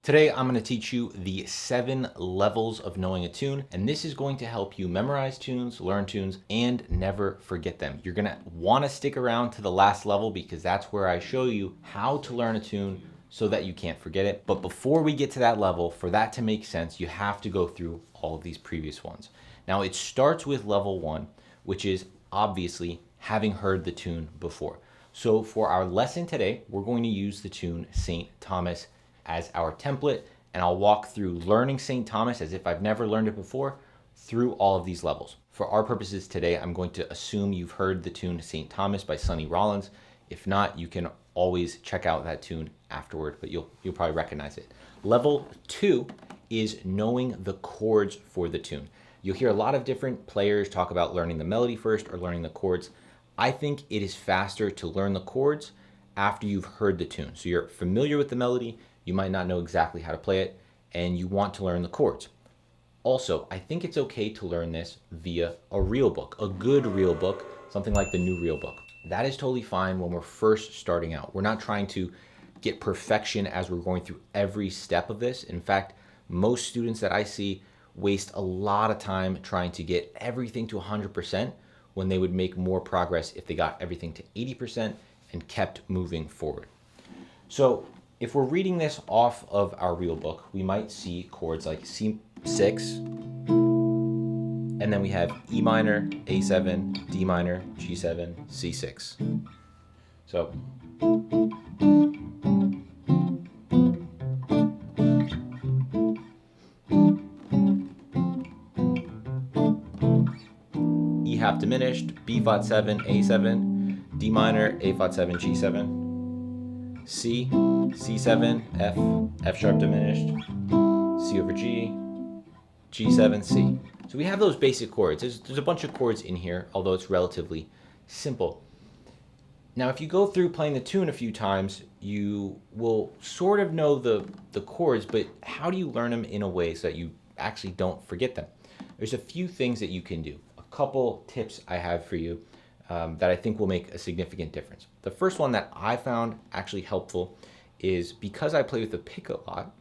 Today, I'm going to teach you the 7 levels of knowing a tune, and this is going to help you memorize tunes, learn tunes, and never forget them. You're going to want to stick around to the last level because that's where I show you how to learn a tune so that you can't forget it. But before we get to that level, for that to make sense, you have to go through all of these previous ones. Now, it starts with level 1, which is obviously having heard the tune before. So for our lesson today, we're going to use the tune St. Thomas as our template, and I'll walk through learning St. Thomas as if I've never learned it before through all of these levels. For our purposes today, I'm going to assume you've heard the tune St. Thomas by Sonny Rollins. If not, you can always check out that tune afterward, but you'll probably recognize it. Level 2 is knowing the chords for the tune. You'll hear a lot of different players talk about learning the melody first or learning the chords. I think it is faster to learn the chords after you've heard the tune. So you're familiar with the melody, you might not know exactly how to play it, and you want to learn the chords. Also, I think it's okay to learn this via a real book, a good real book, something like the New Real Book. That is totally fine when we're first starting out. We're not trying to get perfection as we're going through every step of this. In fact, most students that I see waste a lot of time trying to get everything to 100% when they would make more progress if they got everything to 80% and kept moving forward. So if we're reading this off of our real book, we might see chords like C6, and then we have E minor, A7, D minor, G7, C6. So E half diminished, B flat 7, A7, D minor, A flat 7, G7, C, C7, F, F sharp diminished, C over G, G7, C. So we have those basic chords. There's a bunch of chords in here, although it's relatively simple. Now, if you go through playing the tune a few times, you will sort of know the chords, but how do you learn them in a way so that you actually don't forget them? There's a few things that you can do. A couple tips I have for you that I think will make a significant difference. The first one that I found actually helpful is because I play with the pick a lot,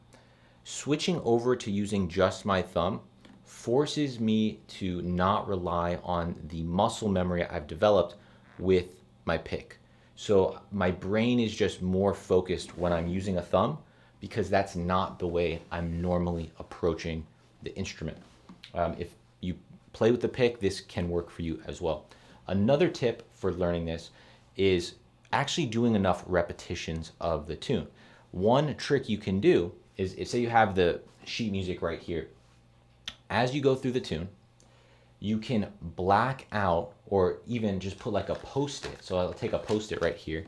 switching over to using just my thumb forces me to not rely on the muscle memory I've developed with my pick. So my brain is just more focused when I'm using a thumb because that's not the way I'm normally approaching the instrument. If you play with the pick, this can work for you as well. Another tip for learning this is actually doing enough repetitions of the tune. One trick you can do is, if say you have the sheet music right here, as you go through the tune, you can black out or even just put like a post-it. So I'll take a post-it right here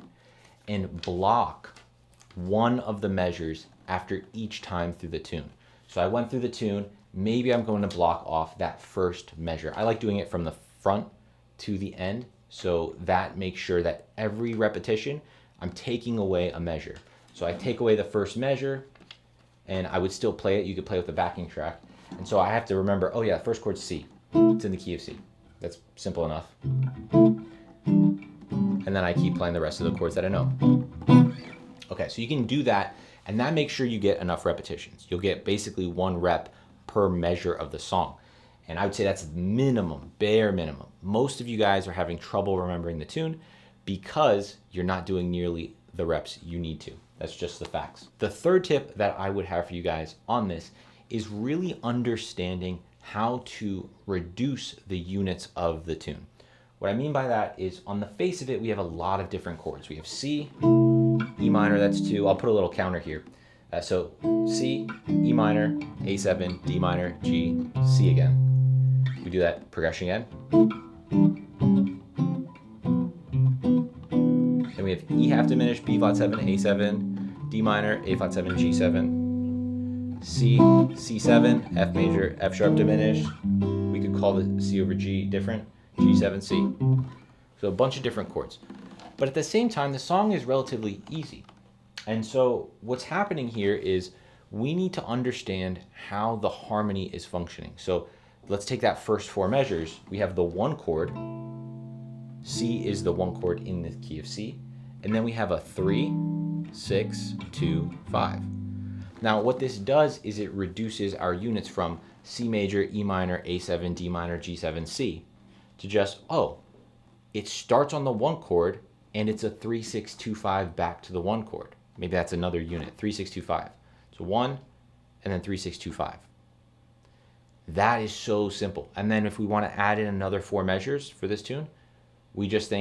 and block one of the measures after each time through the tune. So I went through the tune, maybe I'm going to block off that first measure. I like doing it from the front to the end, so that makes sure that every repetition I'm taking away a measure. So I take away the first measure and I would still play it. You could play with the backing track. And so I have to remember, oh yeah, first chord's C. It's in the key of C. That's simple enough. And then I keep playing the rest of the chords that I know. Okay, so you can do that, and that makes sure you get enough repetitions. You'll get basically 1 rep per measure of the song. And I would say that's minimum, bare minimum. Most of you guys are having trouble remembering the tune because you're not doing nearly the reps you need to. That's just the facts. The third tip that I would have for you guys on this is really understanding how to reduce the units of the tune. What I mean by that is, on the face of it, we have a lot of different chords. We have C, E minor, that's 2. I'll put a little counter here. So C, E minor, A7, D minor, G, C again. We do that progression again. Then we have E half diminished, B flat 7, A7, D minor, A flat 7, G7, C, C7, F major, F sharp diminished. We could call the C over G different, G7, C. So a bunch of different chords. But at the same time, the song is relatively easy. And so what's happening here is we need to understand how the harmony is functioning. So let's take that first 4 measures. We have the 1 chord. C is the 1 chord in the key of C. And then we have a 3, 6, 2, 5. Now, what this does is it reduces our units from C major, E minor, A7, D minor, G7, C to just, oh, it starts on the 1 chord and it's a 3, 6, 2, 5 back to the 1 chord. Maybe that's another unit, 3, 6, 2, 5. So 1 and then 3, 6, 2, 5. That is so simple. And then if we want to add in another 4 measures for this tune, we just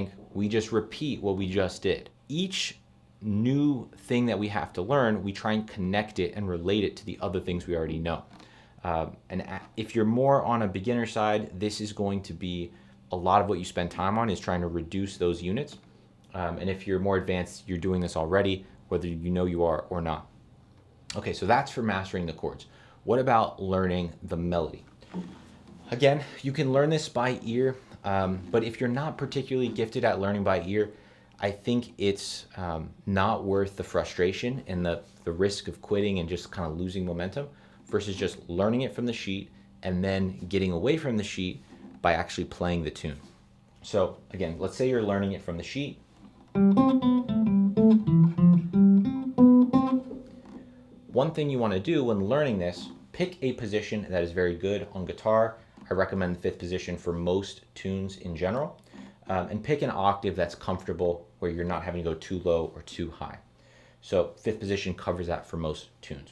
repeat what we just did. Each new thing that we have to learn, we try and connect it and relate it to the other things we already know. And if you're more on a beginner side, this is going to be a lot of what you spend time on, is trying to reduce those units. And if you're more advanced, you're doing this already, whether you know you are or not. Okay, so that's for mastering the chords. What about learning the melody? Again, you can learn this by ear, but if you're not particularly gifted at learning by ear, I think it's not worth the frustration and the risk of quitting and just kind of losing momentum versus just learning it from the sheet and then getting away from the sheet by actually playing the tune. So again, let's say you're learning it from the sheet. One thing you want to do when learning this, pick a position that is very good on guitar. I recommend the 5th position for most tunes in general. And pick an octave that's comfortable where you're not having to go too low or too high. So 5th position covers that for most tunes.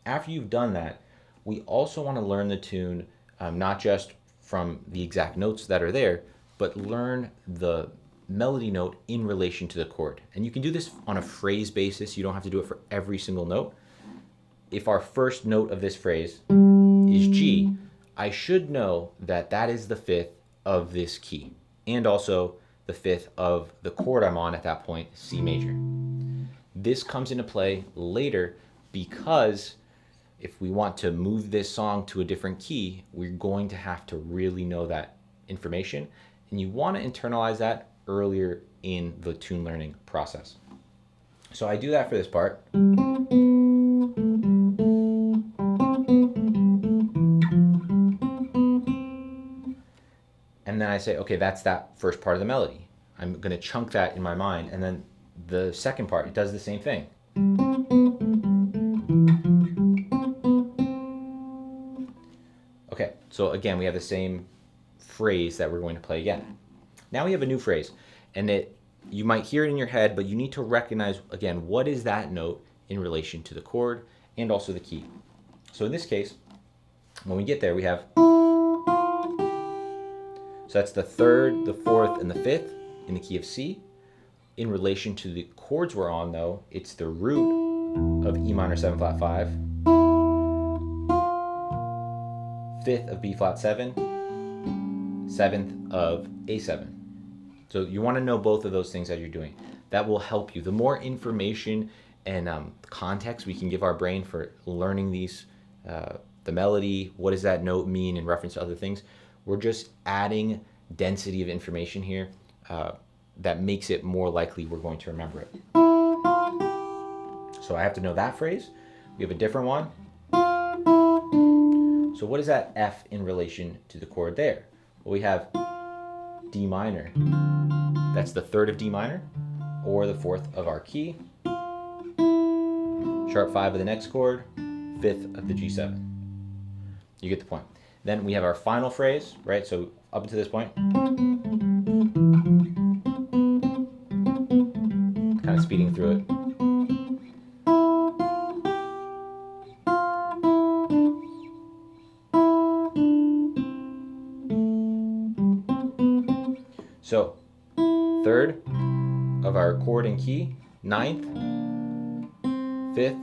After you've done that, we also want to learn the tune, not just from the exact notes that are there, but learn the melody note in relation to the chord. And you can do this on a phrase basis. You don't have to do it for every single note. If our first note of this phrase is G, I should know that that is the 5th of this key, and also the 5th of the chord I'm on at that point, C major. This comes into play later because if we want to move this song to a different key, we're going to have to really know that information, and you want to internalize that earlier in the tune learning process. So I do that for this part. And then I say, okay, that's that first part of the melody. I'm going to chunk that in my mind. And then the second part, it does the same thing. Okay, so again, we have the same phrase that we're going to play again. Now we have a new phrase, and you might hear it in your head, but you need to recognize, again, what is that note in relation to the chord and also the key. So in this case, when we get there, we have, so that's the 3rd, the 4th, and the 5th in the key of C. In relation to the chords we're on, though, it's the root of E minor 7 flat 5, 5th of B flat 7, 7th of A7. So you want to know both of those things as you're doing. That will help you. The more information and context we can give our brain for learning these, the melody, what does that note mean in reference to other things, we're just adding density of information here that makes it more likely we're going to remember it. So I have to know that phrase. We have a different one. So what is that F in relation to the chord there? Well, we have D minor. That's the 3rd of D minor, or the 4th of our key. Sharp 5 of the next chord, 5th of the G7. You get the point. Then we have our final phrase, right? So up until this point, kind of speeding through it. So 3rd of our chord and key, 9th, 5th,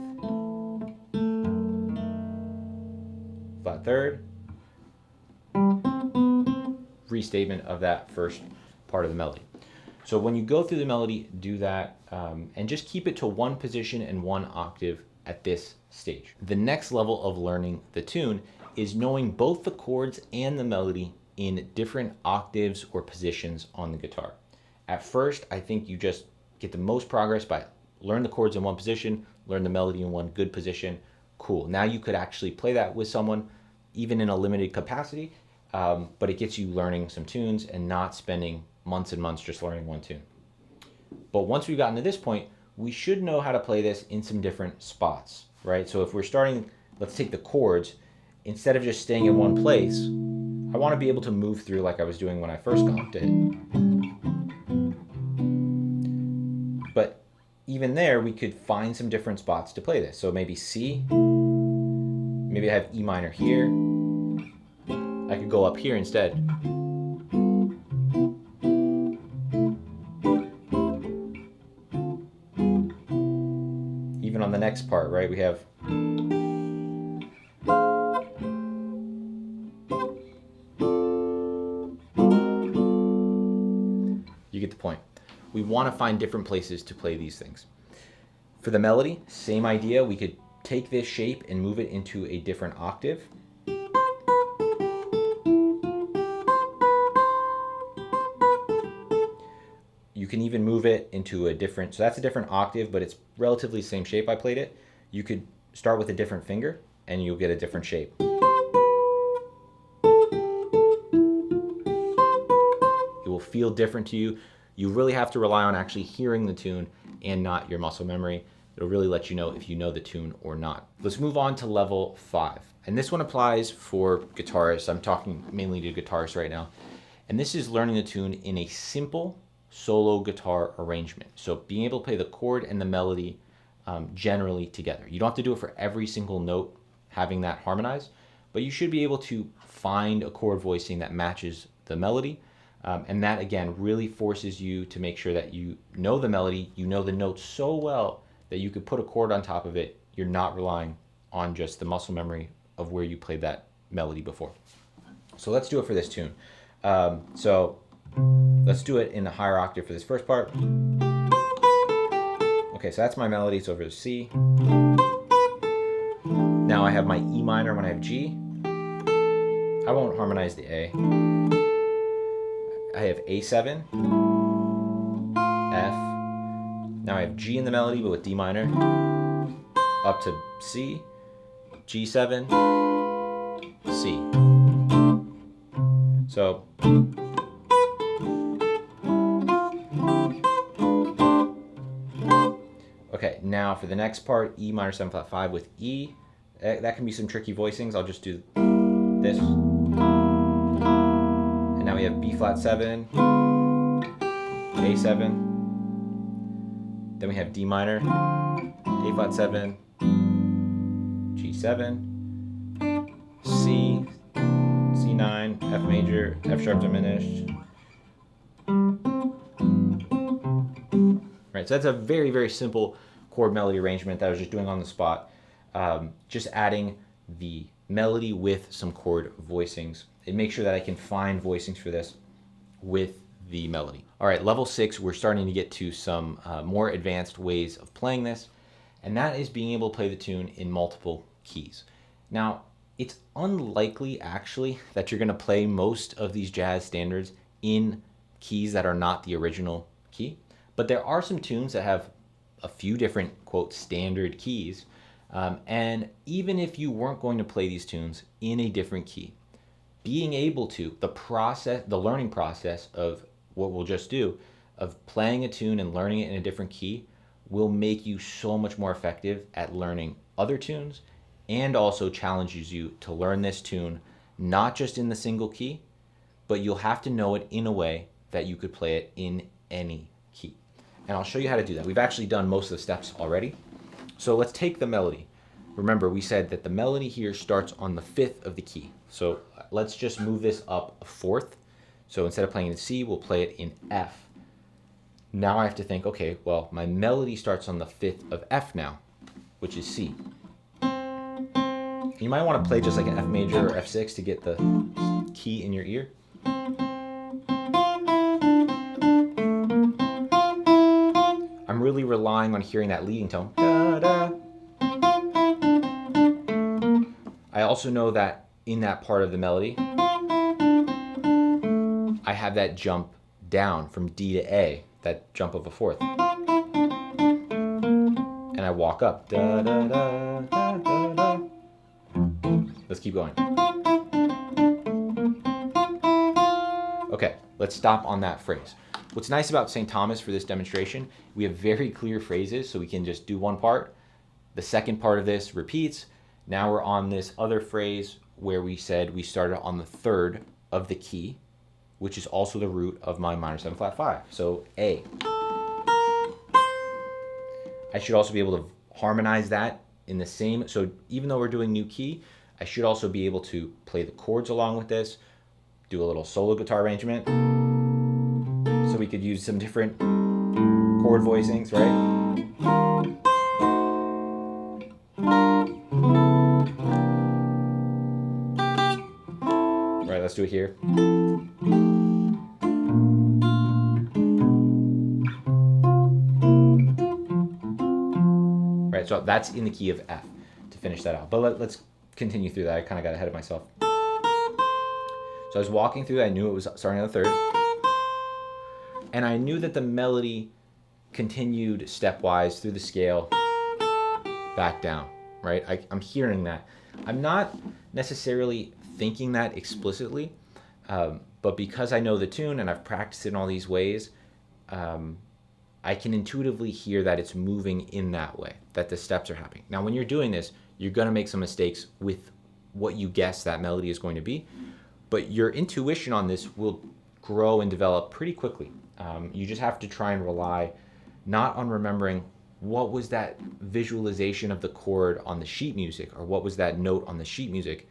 flat 3rd, restatement of that first part of the melody. So when you go through the melody, do that and just keep it to one position and one octave at this stage. The next level of learning the tune is knowing both the chords and the melody in different octaves or positions on the guitar. At first, I think you just get the most progress by learn the chords in one position, learn the melody in one good position. Cool. Now you could actually play that with someone, even in a limited capacity, but it gets you learning some tunes and not spending months and months just learning one tune. But once we've gotten to this point, we should know how to play this in some different spots. right? So if we're starting, let's take the chords, instead of just staying in one place, I want to be able to move through like I was doing when I first comped it. But even there, we could find some different spots to play this. So maybe C, maybe I have E minor here. I could go up here instead. Even on the next part, right, we have you get the point. We want to find different places to play these things. For the melody, same idea. We could take this shape and move it into a different octave. You can even move it into a different, so that's a different octave, but it's relatively the same shape I played it. You could start with a different finger and you'll get a different shape. It will feel different to you. You really have to rely on actually hearing the tune and not your muscle memory. It'll really let you know if you know the tune or not. Let's move on to level 5. And this one applies for guitarists. I'm talking mainly to guitarists right now. And this is learning the tune in a simple solo guitar arrangement. So being able to play the chord and the melody generally together. You don't have to do it for every single note, having that harmonized, but you should be able to find a chord voicing that matches the melody. And that, again, really forces you to make sure that you know the melody, you know the notes so well that you could put a chord on top of it. You're not relying on just the muscle memory of where you played that melody before. So let's do it for this tune. So let's do it in a higher octave for this first part. Okay, so that's my melody. It's over to C. Now I have my E minor when I have G. I won't harmonize the A. I have A7, F. Now I have G in the melody, but with D minor. Up to C, G7, C. So okay, now for the next part, E minor 7 flat 5 with E. That can be some tricky voicings. I'll just do this. And now we have B flat 7, A7. Then we have D minor, A flat 7, G7, C, C9, F major, F sharp diminished. Right, so that's a very, very simple chord melody arrangement that I was just doing on the spot. Just adding the melody with some chord voicings. It makes sure that I can find voicings for this with the melody. All right, level 6, we're starting to get to some more advanced ways of playing this, and that is being able to play the tune in multiple keys. Now, it's unlikely actually that you're going to play most of these jazz standards in keys that are not the original key, but there are some tunes that have a few different, quote, standard keys, and even if you weren't going to play these tunes in a different key, being able to, the learning process of what we'll just do, of playing a tune and learning it in a different key, will make you so much more effective at learning other tunes, and also challenges you to learn this tune not just in the single key, but you'll have to know it in a way that you could play it in any key. And I'll show you how to do that. We've actually done most of the steps already. So let's take the melody. Remember, we said that the melody here starts on the 5th of the key. So let's just move this up a 4th. So instead of playing in C, we'll play it in F. Now I have to think, okay, well, my melody starts on the 5th of F now, which is C. You might want to play just like an F major or F6 to get the key in your ear. I'm really relying on hearing that leading tone. Da, da. I also know that in that part of the melody, I have that jump down from D to A, that jump of a 4th. And I walk up. Da, da, da, da, da, da. Let's keep going. Okay, let's stop on that phrase. What's nice about St. Thomas for this demonstration, we have very clear phrases, so we can just do one part, The second part of this repeats. Now we're on this other phrase where we said we started on the third of the key, which is also the root of my minor 7 flat 5. So A. I should also be able to harmonize that in the same, so even though we're doing new key, I should also be able to play the chords along with this, do a little solo guitar arrangement. So we could use some different chord voicings, right? Right, let's do it here. Right, so that's in the key of F to finish that out. But let's continue through that. I kind of got ahead of myself. So I was walking through that. I knew it was starting on the third. And I knew that the melody continued stepwise through the scale back down, right? I'm hearing that. I'm not necessarily thinking that explicitly, but because I know the tune and I've practiced it in all these ways, I can intuitively hear that it's moving in that way, that the steps are happening. Now, when you're doing this, you're going to make some mistakes with what you guess that melody is going to be, but your intuition on this will grow and develop pretty quickly. You just have to try and rely not on remembering what was that visualization of the chord on the sheet music or what was that note on the sheet music,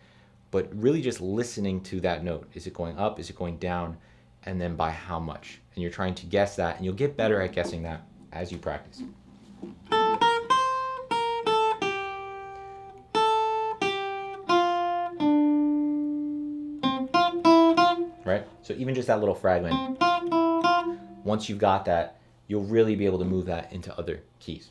but really just listening to that note. Is it going up? Is it going down? And then by how much? And you're trying to guess that, and you'll get better at guessing that as you practice. Right? So even just that little fragment, once you've got that, you'll really be able to move that into other keys.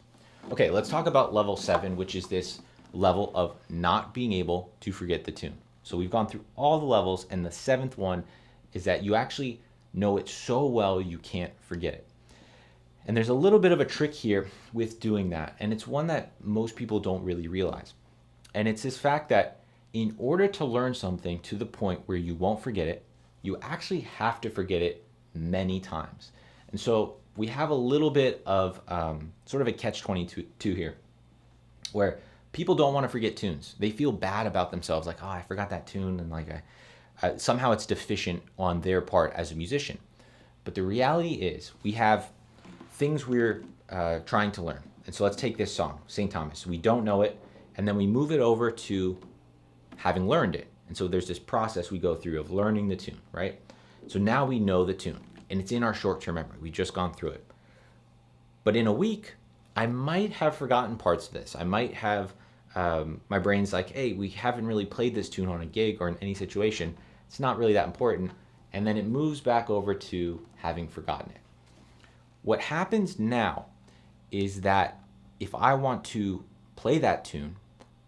Okay, let's talk about level 7, which is this level of not being able to forget the tune. So we've gone through all the levels, and the 7th one is that you actually know it so well you can't forget it. And there's a little bit of a trick here with doing that, and it's one that most people don't really realize. And it's this fact that in order to learn something to the point where you won't forget it, you actually have to forget it many times. And so we have a little bit of sort of a catch-22 here, where people don't want to forget tunes. They feel bad about themselves, like, oh, I forgot that tune, and like somehow it's deficient on their part as a musician. But the reality is we have things we're trying to learn. And so let's take this song, St. Thomas. We don't know it, and then we move it over to having learned it. And so there's this process we go through of learning the tune, right? So now we know the tune, and it's in our short-term memory. We've just gone through it. But in a week, I might have forgotten parts of this. I might have, my brain's like, hey, we haven't really played this tune on a gig or in any situation. It's not really that important. And then it moves back over to having forgotten it. What happens now is that if I want to play that tune,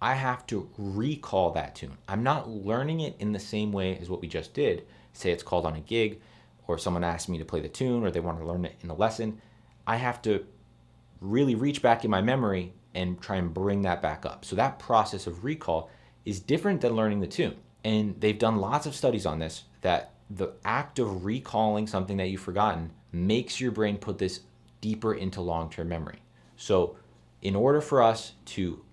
I have to recall that tune. I'm not learning it in the same way as what we just did. Say it's called on a gig, or someone asked me to play the tune, or they want to learn it in a lesson. I have to really reach back in my memory and try and bring that back up. So that process of recall is different than learning the tune. And they've done lots of studies on this, that the act of recalling something that you've forgotten makes your brain put this deeper into long-term memory. So in order for us to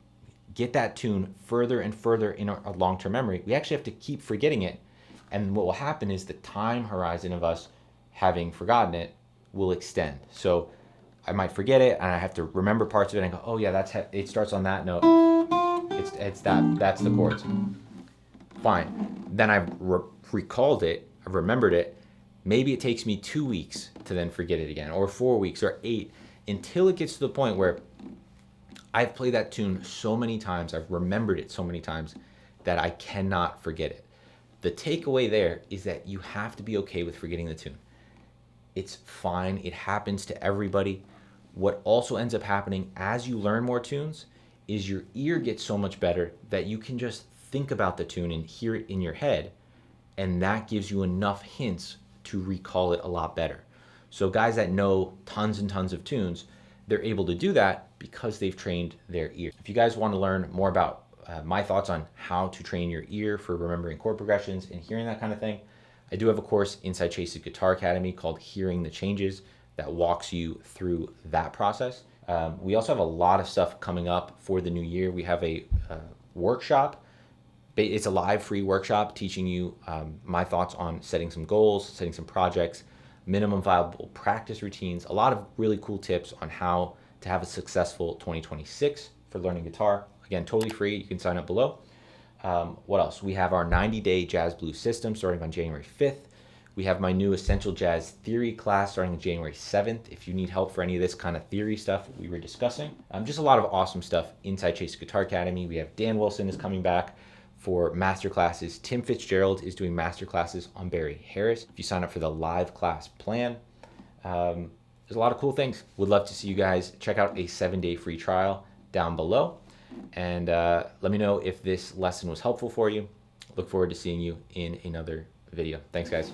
get that tune further and further in our long-term memory, we actually have to keep forgetting it. And what will happen is the time horizon of us having forgotten it will extend. So I might forget it, and I have to remember parts of it and go, oh yeah, it starts on that note. That's the chords. Fine. Then I've recalled it, I've remembered it. Maybe it takes me 2 weeks to then forget it again, or 4 weeks, or 8, until it gets to the point where I've played that tune so many times, I've remembered it so many times that I cannot forget it. The takeaway there is that you have to be okay with forgetting the tune. It's fine. It happens to everybody. What also ends up happening as you learn more tunes is your ear gets so much better that you can just think about the tune and hear it in your head, and that gives you enough hints to recall it a lot better. So guys that know tons and tons of tunes, they're able to do that because they've trained their ear. If you guys want to learn more about my thoughts on how to train your ear for remembering chord progressions and hearing that kind of thing, I do have a course inside Chase's Guitar Academy called Hearing the Changes that walks you through that process. We also have a lot of stuff coming up for the new year. We have a workshop. It's a live free workshop teaching you my thoughts on setting some goals, setting some projects, minimum viable practice routines, a lot of really cool tips on how to have a successful 2026 for learning guitar. Again, totally free. You can sign up below. What else? We have our 90-day jazz blues system starting on January 5th. We have my new Essential Jazz Theory class starting on January 7th. If you need help for any of this kind of theory stuff we were discussing. Just a lot of awesome stuff inside Chase Guitar Academy. We have Dan Wilson is coming back for master classes. Tim Fitzgerald is doing master classes on Barry Harris. If you sign up for the live class plan, there's a lot of cool things. Would love to see you guys. Check out a 7-day free trial down below. And let me know if this lesson was helpful for you. Look forward to seeing you in another video. Thanks, guys.